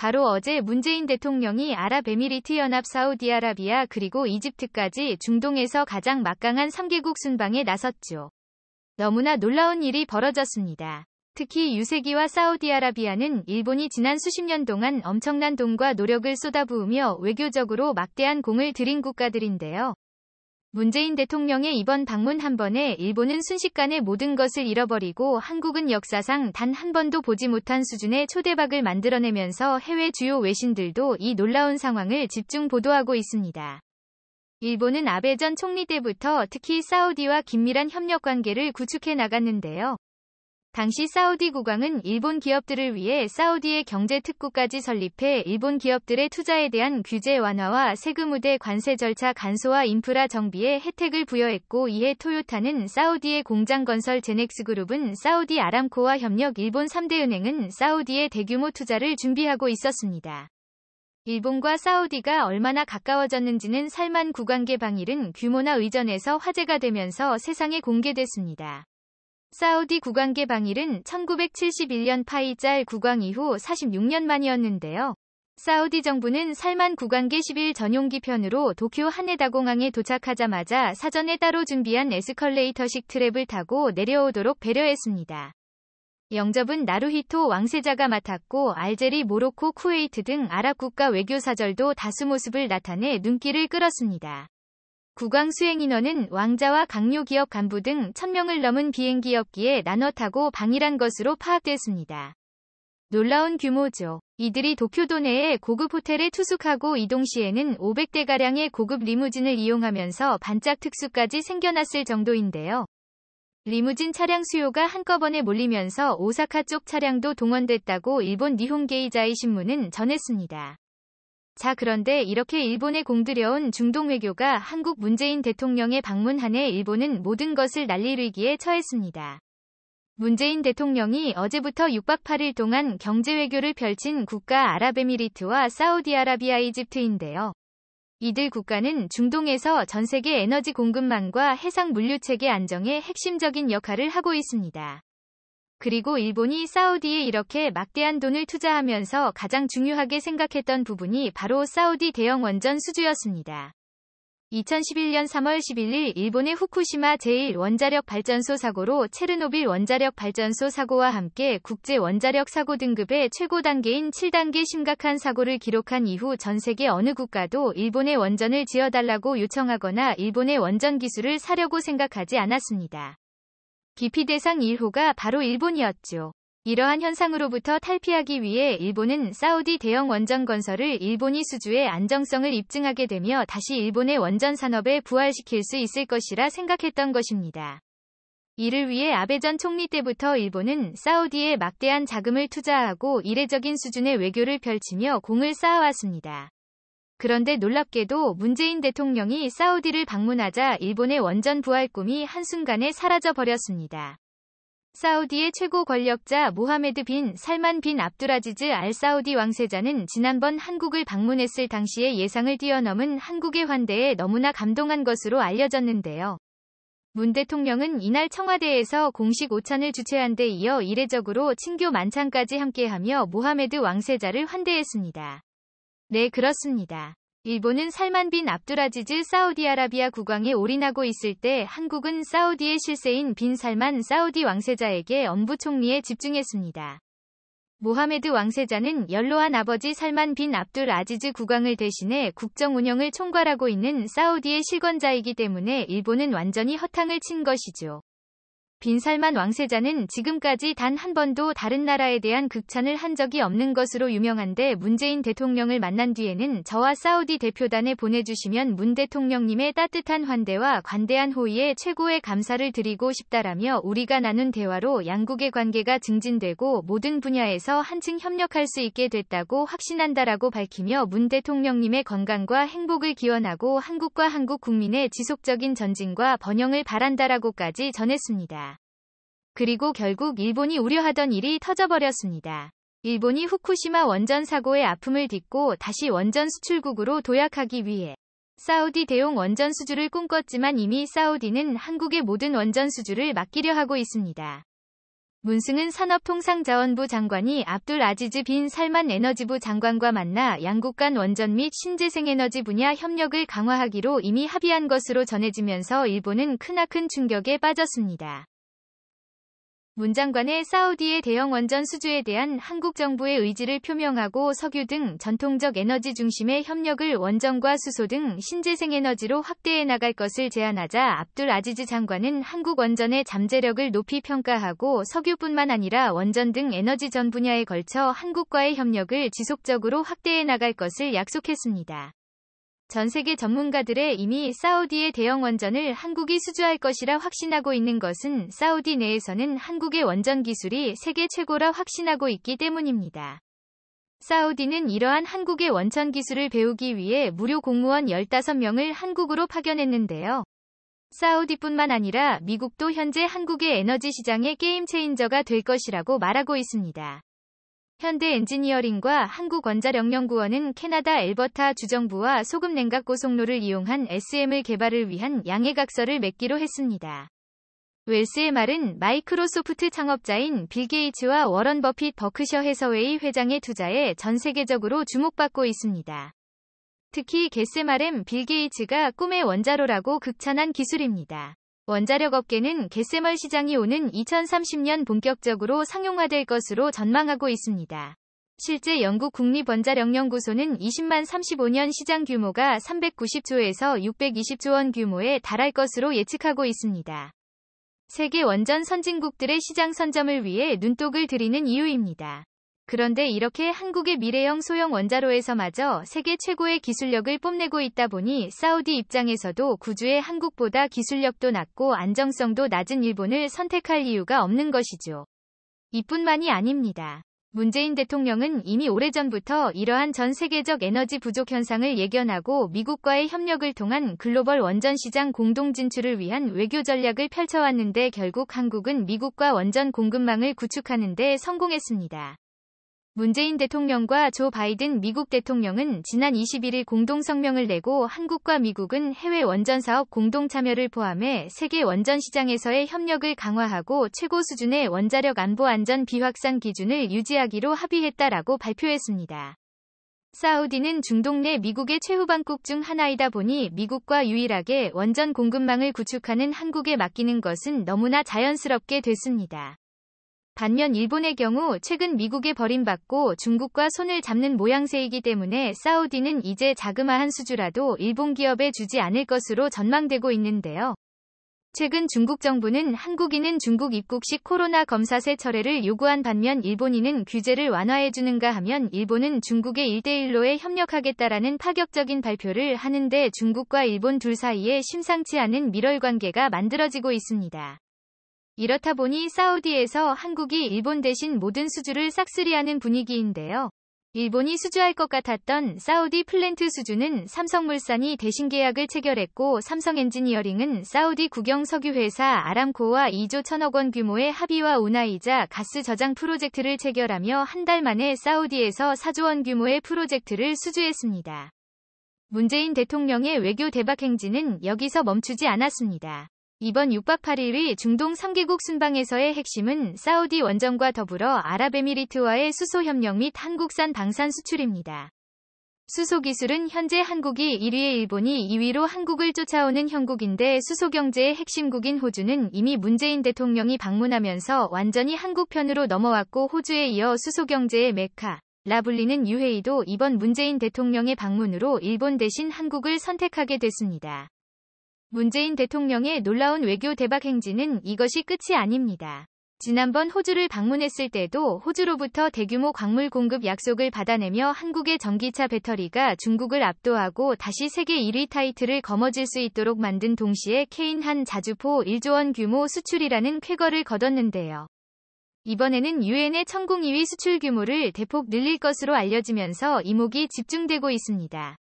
바로 어제 문재인 대통령이 아랍에미리트 연합 사우디아라비아 그리고 이집트까지 중동에서 가장 막강한 3개국 순방에 나섰죠. 너무나 놀라운 일이 벌어졌습니다. 특히 유세기와 사우디아라비아는 일본이 지난 수십 년 동안 엄청난 돈과 노력을 쏟아부으며 외교적으로 막대한 공을 들인 국가들인데요. 문재인 대통령의 이번 방문 한 번에 일본은 순식간에 모든 것을 잃어버리고 한국은 역사상 단 한 번도 보지 못한 수준의 초대박을 만들어내면서 해외 주요 외신들도 이 놀라운 상황을 집중 보도하고 있습니다. 일본은 아베 전 총리 때부터 특히 사우디와 긴밀한 협력 관계를 구축해 나갔는데요. 당시 사우디 국왕은 일본 기업들을 위해 사우디의 경제 특구까지 설립해 일본 기업들의 투자에 대한 규제 완화와 세금 우대 관세 절차 간소화 인프라 정비에 혜택을 부여했고, 이에 토요타는 사우디의 공장 건설 제넥스그룹은 사우디 아람코와 협력, 일본 3대 은행은 사우디의 대규모 투자를 준비하고 있었습니다. 일본과 사우디가 얼마나 가까워졌는지는 살만 국왕계 방일은 규모나 의전에서 화제가 되면서 세상에 공개됐습니다. 사우디 국왕계 방일은 1971년 파이짤 국왕 이후 46년 만이었는데요. 사우디 정부는 살만 국왕계 10일 전용기 편으로 도쿄 하네다 공항에 도착하자마자 사전에 따로 준비한 에스컬레이터식 트랩을 타고 내려오도록 배려했습니다. 영접은 나루히토 왕세자가 맡았고, 알제리, 모로코, 쿠웨이트 등 아랍 국가 외교사절도 다수 모습을 나타내 눈길을 끌었습니다. 국왕 수행 인원은 왕자와 강요 기업 간부 등 1000명을 넘은 비행기였기에 나눠 타고 방일한 것으로 파악됐습니다. 놀라운 규모죠. 이들이 도쿄도 내에 고급 호텔에 투숙하고 이동 시에는 500대가량의 고급 리무진을 이용하면서 반짝 특수까지 생겨났을 정도인데요. 리무진 차량 수요가 한꺼번에 몰리면서 오사카 쪽 차량도 동원됐다고 일본 니혼게이자이 신문은 전했습니다. 자, 그런데 이렇게 일본에 공들여온 중동 외교가 한국 문재인 대통령의 방문 한 해 일본은 모든 것을 날릴 위기에 처했습니다. 문재인 대통령이 어제부터 6박 8일 동안 경제 외교를 펼친 국가 아랍에미리트와 사우디아라비아, 이집트인데요. 이들 국가는 중동에서 전 세계 에너지 공급망과 해상 물류 체계 안정에 핵심적인 역할을 하고 있습니다. 그리고 일본이 사우디에 이렇게 막대한 돈을 투자하면서 가장 중요하게 생각했던 부분이 바로 사우디 대형 원전 수주였습니다. 2011년 3월 11일 일본의 후쿠시마 제1원자력 발전소 사고로 체르노빌 원자력 발전소 사고와 함께 국제 원자력 사고 등급의 최고 단계인 7단계 심각한 사고를 기록한 이후 전 세계 어느 국가도 일본의 원전을 지어달라고 요청하거나 일본의 원전 기술을 사려고 생각하지 않았습니다. 기피 대상 1호가 바로 일본이었죠. 이러한 현상으로부터 탈피하기 위해 일본은 사우디 대형 원전 건설을 일본이 수주의 안정성을 입증하게 되며 다시 일본의 원전 산업에 부활시킬 수 있을 것이라 생각했던 것입니다. 이를 위해 아베 전 총리 때부터 일본은 사우디에 막대한 자금을 투자하고 이례적인 수준의 외교를 펼치며 공을 쌓아왔습니다. 그런데 놀랍게도 문재인 대통령이 사우디를 방문하자 일본의 원전 부활 꿈이 한순간에 사라져버렸습니다. 사우디의 최고 권력자 모하메드 빈 살만 빈 압두라지즈 알 사우디 왕세자는 지난번 한국을 방문했을 당시의 예상을 뛰어넘은 한국의 환대에 너무나 감동한 것으로 알려졌는데요. 문 대통령은 이날 청와대에서 공식 오찬을 주최한 데 이어 이례적으로 친교 만찬까지 함께하며 모하메드 왕세자를 환대했습니다. 네, 그렇습니다. 일본은 살만 빈 압두라지즈 사우디아라비아 국왕에 올인하고 있을 때 한국은 사우디의 실세인 빈 살만 사우디 왕세자에게 엄부총리에 집중했습니다. 모하메드 왕세자는 연로한 아버지 살만 빈 압둘 아지즈 국왕을 대신해 국정 운영을 총괄하고 있는 사우디의 실권자이기 때문에 일본은 완전히 허탕을 친 것이죠. 빈 살만 왕세자는 지금까지 단 한 번도 다른 나라에 대한 극찬을 한 적이 없는 것으로 유명한데, 문재인 대통령을 만난 뒤에는 저와 사우디 대표단에 보내주시면 문 대통령님의 따뜻한 환대와 관대한 호의에 최고의 감사를 드리고 싶다라며 우리가 나눈 대화로 양국의 관계가 증진되고 모든 분야에서 한층 협력할 수 있게 됐다고 확신한다라고 밝히며 문 대통령님의 건강과 행복을 기원하고 한국과 한국 국민의 지속적인 전진과 번영을 바란다라고까지 전했습니다. 그리고 결국 일본이 우려하던 일이 터져버렸습니다. 일본이 후쿠시마 원전 사고의 아픔을 딛고 다시 원전 수출국으로 도약하기 위해 사우디 대용 원전 수주를 꿈꿨지만 이미 사우디는 한국의 모든 원전 수주를 맡기려 하고 있습니다. 문승은 산업통상자원부 장관이 압둘 아지즈 빈 살만 에너지부 장관과 만나 양국 간 원전 및 신재생에너지 분야 협력을 강화하기로 이미 합의한 것으로 전해지면서 일본은 크나큰 충격에 빠졌습니다. 문 장관의 사우디의 대형 원전 수주에 대한 한국 정부의 의지를 표명하고 석유 등 전통적 에너지 중심의 협력을 원전과 수소 등 신재생에너지로 확대해 나갈 것을 제안하자 압둘 아지즈 장관은 한국 원전의 잠재력을 높이 평가하고 석유뿐만 아니라 원전 등 에너지 전 분야에 걸쳐 한국과의 협력을 지속적으로 확대해 나갈 것을 약속했습니다. 전 세계 전문가들의 이미 사우디의 대형 원전을 한국이 수주할 것이라 확신하고 있는 것은 사우디 내에서는 한국의 원전 기술이 세계 최고라 확신하고 있기 때문입니다. 사우디는 이러한 한국의 원천 기술을 배우기 위해 무료 공무원 15명을 한국으로 파견했는데요. 사우디뿐만 아니라 미국도 현재 한국의 에너지 시장의 게임 체인저가 될 것이라고 말하고 있습니다. 현대 엔지니어링과 한국원자력연구원은 캐나다 엘버타 주정부와 소금 냉각 고속로를 이용한 SMR 개발을 위한 양해각서를 맺기로 했습니다. 웰스의 말은 마이크로소프트 창업자인 빌 게이츠와 워런 버핏 버크셔 해서웨이 회장의 투자에 전 세계적으로 주목받고 있습니다. 특히 게세마렘 빌 게이츠가 꿈의 원자로라고 극찬한 기술입니다. 원자력 업계는 게세멀 시장이 오는 2030년 본격적으로 상용화될 것으로 전망하고 있습니다. 실제 영국 국립원자력연구소는 2035년 시장 규모가 390조에서 620조 원 규모에 달할 것으로 예측하고 있습니다. 세계 원전 선진국들의 시장 선점을 위해 눈독을 들이는 이유입니다. 그런데 이렇게 한국의 미래형 소형 원자로에서마저 세계 최고의 기술력을 뽐내고 있다 보니 사우디 입장에서도 구주의 한국보다 기술력도 낮고 안정성도 낮은 일본을 선택할 이유가 없는 것이죠. 이뿐만이 아닙니다. 문재인 대통령은 이미 오래전부터 이러한 전 세계적 에너지 부족 현상을 예견하고 미국과의 협력을 통한 글로벌 원전 시장 공동 진출을 위한 외교 전략을 펼쳐왔는데 결국 한국은 미국과 원전 공급망을 구축하는 데 성공했습니다. 문재인 대통령과 조 바이든 미국 대통령은 지난 21일 공동성명을 내고 한국과 미국은 해외 원전 사업 공동 참여를 포함해 세계 원전 시장에서의 협력을 강화하고 최고 수준의 원자력 안보 안전 비확산 기준을 유지하기로 합의했다라고 발표했습니다. 사우디는 중동 내 미국의 최후방국 중 하나이다 보니 미국과 유일하게 원전 공급망을 구축하는 한국에 맡기는 것은 너무나 자연스럽게 됐습니다. 반면 일본의 경우 최근 미국에 버림받고 중국과 손을 잡는 모양새이기 때문에 사우디는 이제 자그마한 수주라도 일본 기업에 주지 않을 것으로 전망되고 있는데요. 최근 중국 정부는 한국인은 중국 입국 시 코로나 검사세 철회를 요구한 반면 일본인은 규제를 완화해주는가 하면 일본은 중국의 1대1로에 협력하겠다라는 파격적인 발표를 하는데 중국과 일본 둘 사이에 심상치 않은 밀월관계가 만들어지고 있습니다. 이렇다 보니 사우디에서 한국이 일본 대신 모든 수주를 싹쓸이하는 분위기인데요. 일본이 수주할 것 같았던 사우디 플랜트 수주는 삼성물산이 대신 계약을 체결했고 삼성엔지니어링은 사우디 국영 석유회사 아람코와 2조 1천억 원 규모의 합의와 운하이자 가스 저장 프로젝트를 체결하며 한 달 만에 사우디에서 4조 원 규모의 프로젝트를 수주했습니다. 문재인 대통령의 외교 대박 행진은 여기서 멈추지 않았습니다. 이번 6박 8일의 중동 3개국 순방에서의 핵심은 사우디 원전과 더불어 아랍에미리트와의 수소 협력 및 한국산 방산 수출입니다. 수소 기술은 현재 한국이 1위에 일본이 2위로 한국을 쫓아오는 형국인데 수소 경제의 핵심국인 호주는 이미 문재인 대통령이 방문하면서 완전히 한국 편으로 넘어왔고 호주에 이어 수소 경제의 메카라 불리는 UAE도 이번 문재인 대통령의 방문으로 일본 대신 한국을 선택하게 됐습니다. 문재인 대통령의 놀라운 외교 대박 행진은 이것이 끝이 아닙니다. 지난번 호주를 방문했을 때도 호주로부터 대규모 광물 공급 약속을 받아내며 한국의 전기차 배터리가 중국을 압도하고 다시 세계 1위 타이틀을 거머쥘 수 있도록 만든 동시에 케인한 자주포 1조 원 규모 수출이라는 쾌거를 거뒀는데요. 이번에는 유엔의 천공 2위 수출 규모를 대폭 늘릴 것으로 알려지면서 이목이 집중되고 있습니다.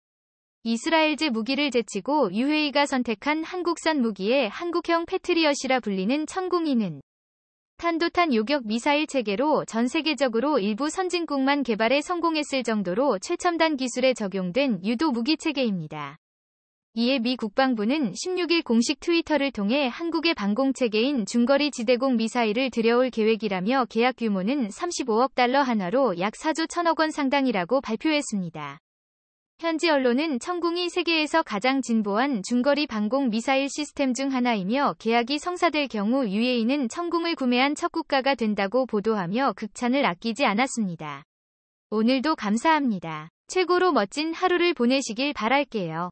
이스라엘제 무기를 제치고 UAE가 선택한 한국산 무기에 한국형 패트리엇이라 불리는 천공이는 탄도탄 요격 미사일 체계로 전 세계적으로 일부 선진국만 개발에 성공했을 정도로 최첨단 기술에 적용된 유도 무기 체계입니다. 이에 미 국방부는 16일 공식 트위터를 통해 한국의 방공체계인 중거리 지대공 미사일을 들여올 계획이라며 계약 규모는 35억 달러 한화로 약 4조 1천억 원 상당이라고 발표했습니다. 현지 언론은 천궁이 세계에서 가장 진보한 중거리 방공 미사일 시스템 중 하나이며 계약이 성사될 경우 UAE는 천궁을 구매한 첫 국가가 된다고 보도하며 극찬을 아끼지 않았습니다. 오늘도 감사합니다. 최고로 멋진 하루를 보내시길 바랄게요.